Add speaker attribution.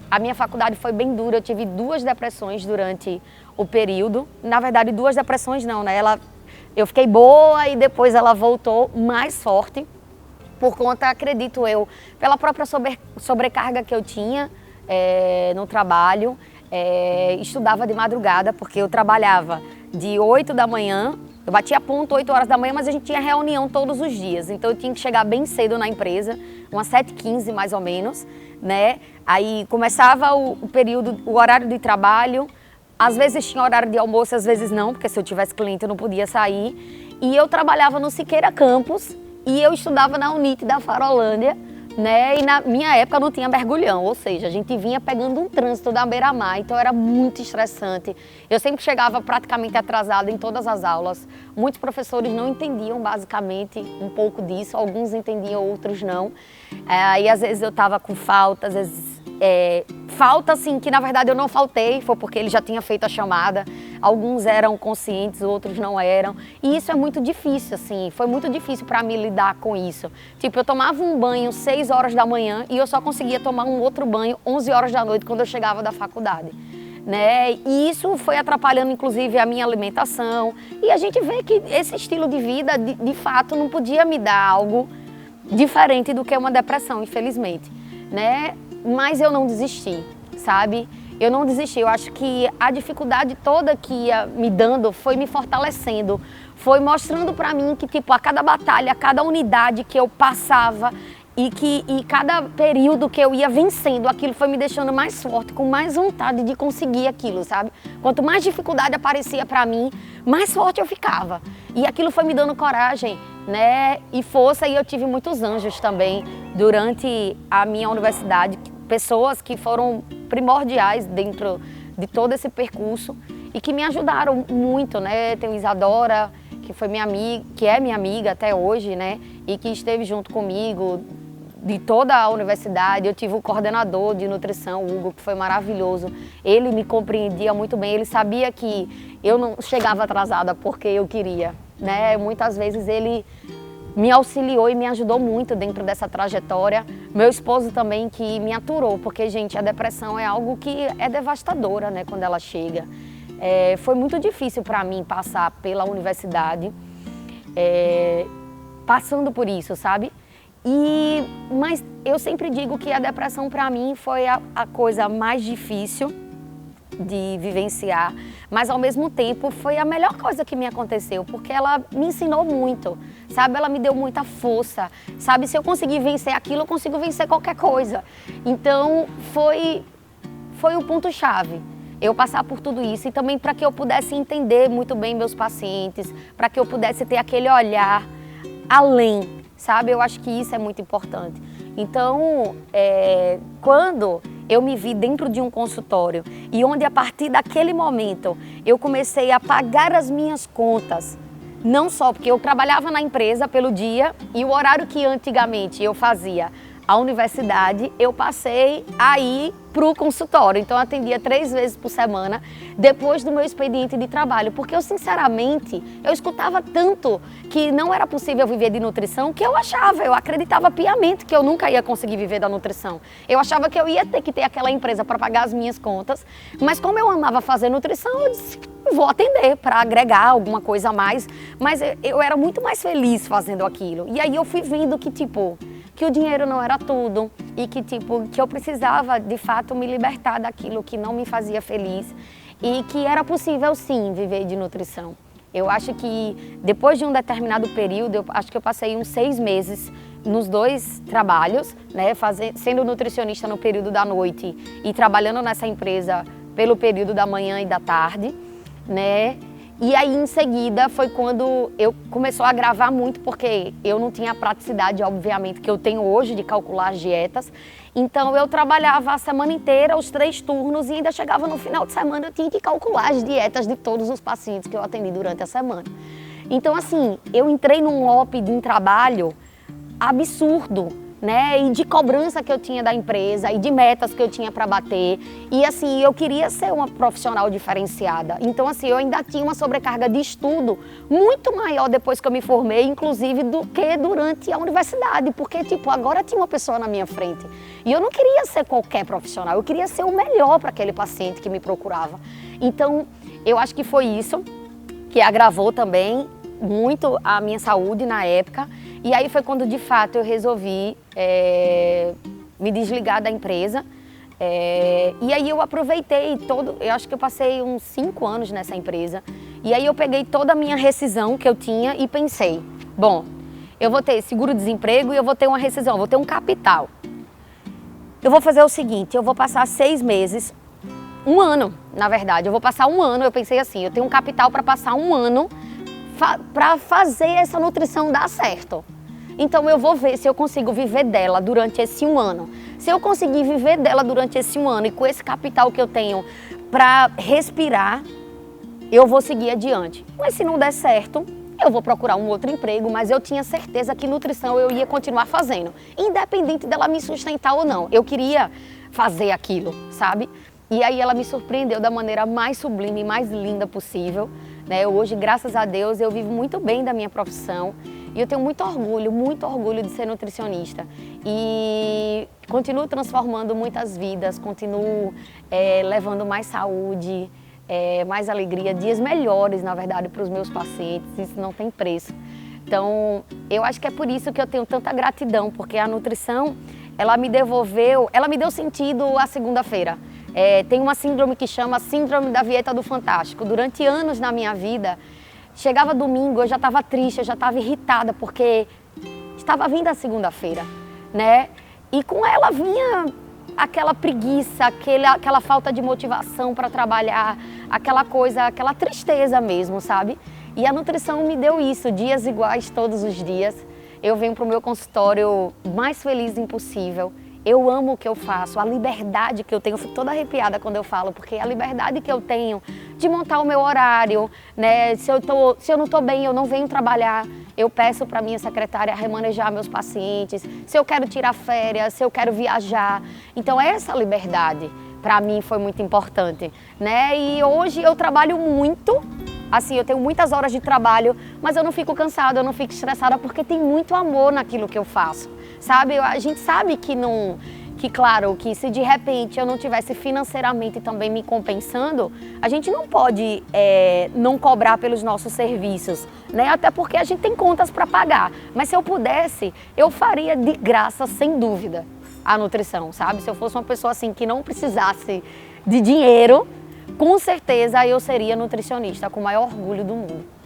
Speaker 1: A minha faculdade foi bem dura, eu tive 2 depressões durante o período. Na verdade, 2 depressões não, né? Eu fiquei boa e depois ela voltou mais forte, por conta, acredito eu, pela própria sobrecarga que eu tinha no trabalho. Estudava de madrugada, porque eu trabalhava de 8 da manhã, eu batia ponto 8 horas da manhã, mas a gente tinha reunião todos os dias, então eu tinha que chegar bem cedo na empresa, umas 7h15 mais ou menos, né? Aí começava o período, o horário de trabalho, às vezes tinha horário de almoço, às vezes não, porque se eu tivesse cliente eu não podia sair, e eu trabalhava no Siqueira Campus e eu estudava na Unite da Farolândia, né? E na minha época não tinha mergulhão, ou seja, a gente vinha pegando um trânsito da beira-mar, então era muito estressante. Eu sempre chegava praticamente atrasada em todas as aulas. Muitos professores não entendiam basicamente um pouco disso, alguns entendiam, outros não. E às vezes eu estava com falta, às vezes falta assim, que na verdade eu não faltei, foi porque ele já tinha feito a chamada. Alguns eram conscientes, outros não eram. E isso é muito difícil, assim, foi muito difícil para mim lidar com isso. Tipo, eu tomava um banho 6 horas da manhã e eu só conseguia tomar um outro banho 11 horas da noite quando eu chegava da faculdade, né? E isso foi atrapalhando, inclusive, a minha alimentação. E a gente vê que esse estilo de vida, de fato, não podia me dar algo diferente do que uma depressão, infelizmente, né? Mas eu não desisti, sabe? Eu não desisti, eu acho que a dificuldade toda que ia me dando foi me fortalecendo, foi mostrando pra mim que, tipo, a cada batalha, a cada unidade que eu passava e cada período que eu ia vencendo, aquilo foi me deixando mais forte, com mais vontade de conseguir aquilo, sabe? Quanto mais dificuldade aparecia pra mim, mais forte eu ficava. E aquilo foi me dando coragem, né? E força, e eu tive muitos anjos também durante a minha universidade, pessoas que foram primordiais dentro de todo esse percurso e que me ajudaram muito, né? Tem Isadora, que foi minha amiga, que é minha amiga até hoje, né? E que esteve junto comigo de toda a universidade. Eu tive o coordenador de nutrição, o Hugo, que foi maravilhoso. Ele me compreendia muito bem, ele sabia que eu não chegava atrasada porque eu queria, né? Muitas vezes ele me auxiliou e me ajudou muito dentro dessa trajetória. Meu esposo também, que me aturou, porque, gente, a depressão é algo que é devastadora, né, quando ela chega. Foi muito difícil para mim passar pela universidade, passando por isso, sabe? Mas eu sempre digo que a depressão para mim foi a coisa mais difícil de vivenciar, mas ao mesmo tempo foi a melhor coisa que me aconteceu, porque ela me ensinou muito, sabe? Ela me deu muita força, sabe? Se eu conseguir vencer aquilo, eu consigo vencer qualquer coisa. Então foi o ponto-chave, eu passar por tudo isso, e também para que eu pudesse entender muito bem meus pacientes, para que eu pudesse ter aquele olhar além, sabe? Eu acho que isso é muito importante. Então, quando eu me vi dentro de um consultório e onde a partir daquele momento eu comecei a pagar as minhas contas, não só porque eu trabalhava na empresa pelo dia e o horário que antigamente eu fazia a universidade, eu passei a ir para o consultório. Então eu atendia 3 vezes por semana depois do meu expediente de trabalho, porque eu sinceramente, eu escutava tanto que não era possível viver de nutrição, que eu acreditava piamente que eu nunca ia conseguir viver da nutrição. Eu achava que eu ia ter que ter aquela empresa para pagar as minhas contas, mas como eu amava fazer nutrição, eu disse, vou atender para agregar alguma coisa a mais, mas eu era muito mais feliz fazendo aquilo. E aí eu fui vendo que o dinheiro não era tudo e que eu precisava de fato me libertar daquilo que não me fazia feliz e que era possível sim viver de nutrição. Eu acho que depois de um determinado período, eu acho que eu passei uns 6 meses nos 2 trabalhos, né, sendo nutricionista no período da noite e trabalhando nessa empresa pelo período da manhã e da tarde, né? E aí, em seguida, foi quando eu começou a agravar muito, porque eu não tinha a praticidade, obviamente, que eu tenho hoje de calcular as dietas. Então, eu trabalhava a semana inteira, os 3 turnos, e ainda chegava no final de semana, eu tinha que calcular as dietas de todos os pacientes que eu atendi durante a semana. Então, assim, eu entrei num loop de um trabalho absurdo, né? E de cobrança que eu tinha da empresa e de metas que eu tinha para bater. E assim, eu queria ser uma profissional diferenciada. Então assim, eu ainda tinha uma sobrecarga de estudo muito maior depois que eu me formei, inclusive do que durante a universidade, porque tipo, agora tinha uma pessoa na minha frente. E eu não queria ser qualquer profissional, eu queria ser o melhor para aquele paciente que me procurava. Então, eu acho que foi isso que agravou também muito a minha saúde na época. E aí foi quando, de fato, eu resolvi me desligar da empresa. E aí eu aproveitei eu acho que eu passei uns 5 anos nessa empresa. E aí eu peguei toda a minha rescisão que eu tinha e pensei, bom, eu vou ter seguro-desemprego e eu vou ter uma rescisão, eu vou ter um capital. Eu vou fazer o seguinte, eu vou passar 6 meses, 1 ano, na verdade, eu vou passar 1 ano, eu pensei assim, eu tenho um capital para passar 1 ano para fazer essa nutrição dar certo. Então eu vou ver se eu consigo viver dela durante esse 1 ano. Se eu conseguir viver dela durante esse 1 ano e com esse capital que eu tenho para respirar, eu vou seguir adiante. Mas se não der certo, eu vou procurar um outro emprego, mas eu tinha certeza que nutrição eu ia continuar fazendo, independente dela me sustentar ou não. Eu queria fazer aquilo, sabe? E aí ela me surpreendeu da maneira mais sublime e mais linda possível. Hoje, graças a Deus, eu vivo muito bem da minha profissão e eu tenho muito orgulho de ser nutricionista. E continuo transformando muitas vidas, continuo levando mais saúde, mais alegria, dias melhores, na verdade, para os meus pacientes. Isso não tem preço. Então, eu acho que é por isso que eu tenho tanta gratidão, porque a nutrição, ela me deu sentido à segunda-feira. Tem uma síndrome que chama Síndrome da Dieta do Fantástico. Durante anos na minha vida, chegava domingo, eu já estava triste, eu já estava irritada, porque estava vindo a segunda-feira, né? E com ela vinha aquela preguiça, aquela falta de motivação para trabalhar, aquela coisa, aquela tristeza mesmo, sabe? E a nutrição me deu isso, dias iguais todos os dias. Eu venho para o meu consultório mais feliz impossível. Eu amo o que eu faço, a liberdade que eu tenho, eu fico toda arrepiada quando eu falo, porque a liberdade que eu tenho de montar o meu horário, né? Se eu não estou bem, eu não venho trabalhar, eu peço para minha secretária remanejar meus pacientes, se eu quero tirar férias, se eu quero viajar. Então essa liberdade para mim foi muito importante, né? E hoje eu trabalho muito, assim, eu tenho muitas horas de trabalho, mas eu não fico cansada, eu não fico estressada, porque tem muito amor naquilo que eu faço. Sabe, a gente sabe claro, que se de repente eu não tivesse financeiramente também me compensando, a gente não pode não cobrar pelos nossos serviços, né? Até porque a gente tem contas para pagar. Mas se eu pudesse, eu faria de graça, sem dúvida, a nutrição, sabe? Se eu fosse uma pessoa assim que não precisasse de dinheiro, com certeza eu seria nutricionista, com o maior orgulho do mundo.